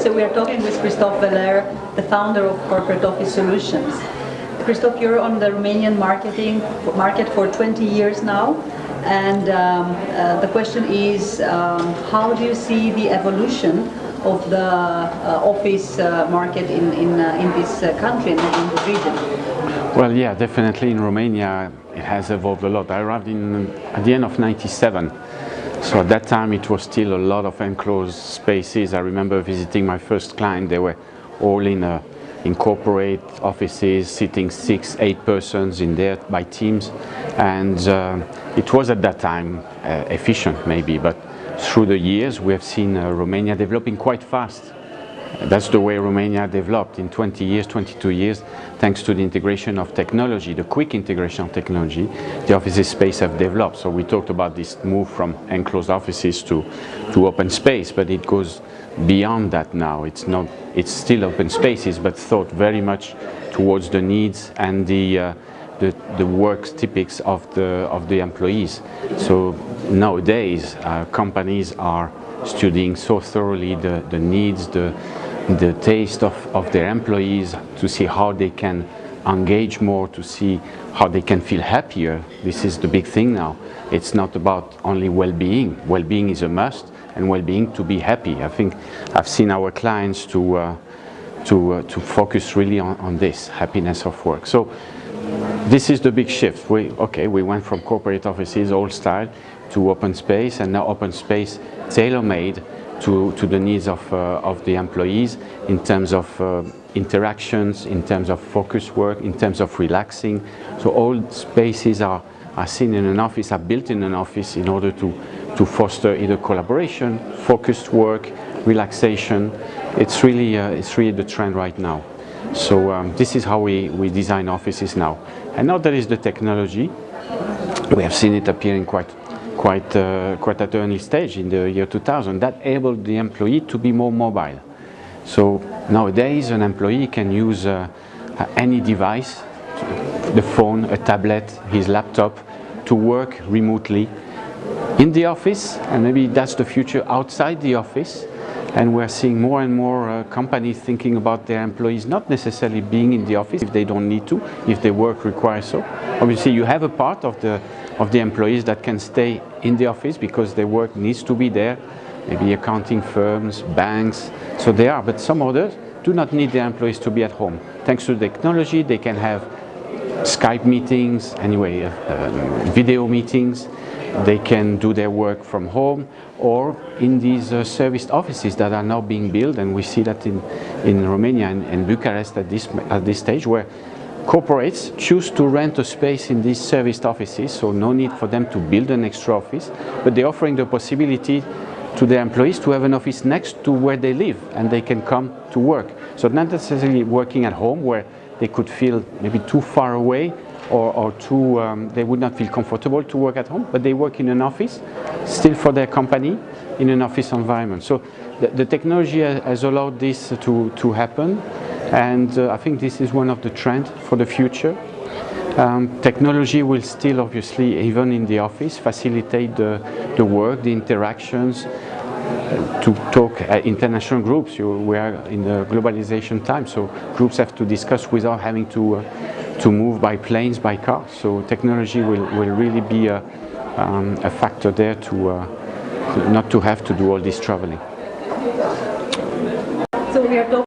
So we are talking with Christophe, the founder of Corporate Office Solutions. Christophe, you're on the Romanian market for 20 years now, and the question is, how do you see the evolution of the office market in this country and in the region? Well, yeah, definitely in Romania it has evolved a lot. I arrived at the end of '97. So at that time it was still a lot of enclosed spaces. I remember visiting my first client. They were all in corporate offices, sitting 6-8 persons in there by teams, and it was at that time efficient maybe, but through the years we have seen Romania developing quite fast. That's the way Romania developed in 20 years, 22 years, thanks to the integration of technology, the quick integration of technology. The office space have developed. So we talked about this move from enclosed offices to open space, but it goes beyond that now. It's still open spaces, but thought very much towards the needs and the work typics of the employees. So nowadays companies are studying so thoroughly the needs, the taste of their employees, to see how they can engage more, to see how they can feel happier. This is the big thing now. It's not about only well-being. Well-being is a must, and well-being to be happy. I think I've seen our clients to focus really on this happiness of work. So this is the big shift. We went from corporate offices, old style, to open space, and now open space tailor-made to the needs of the employees in terms of interactions, in terms of focus work, in terms of relaxing. So all spaces are seen in an office, are built in an office in order to foster either collaboration, focused work, relaxation. It's really the trend right now. So this is how we design offices now. And now there is the technology. We have seen it appearing quite at an early stage in the year 2000. That enabled the employee to be more mobile. So nowadays an employee can use any device, the phone, a tablet, his laptop, to work remotely in the office, and maybe that's the future outside the office. And we're seeing more and more companies thinking about their employees not necessarily being in the office if they don't need to, if their work requires so. Obviously you have a part of the employees that can stay in the office because their work needs to be there, maybe accounting firms, banks, so they are, but some others do not need their employees to be at home. Thanks to technology, they can have Skype meetings, video meetings. They can do their work from home or in these serviced offices that are now being built, and we see that in Romania and Bucharest at this stage, where corporates choose to rent a space in these serviced offices, so no need for them to build an extra office, but they're offering the possibility to their employees to have an office next to where they live, and they can come to work. So not necessarily working at home where they could feel maybe too far away or they would not feel comfortable to work at home, but they work in an office, still for their company, in an office environment. So the technology has allowed this to happen, and I think this is one of the trends for the future. Technology will still, obviously, even in the office, facilitate the work, the interactions, to talk international groups. We are in the globalization time, so groups have to discuss without having to move by planes, by cars. So technology will really be a factor there to not to have to do all this traveling. So we are talking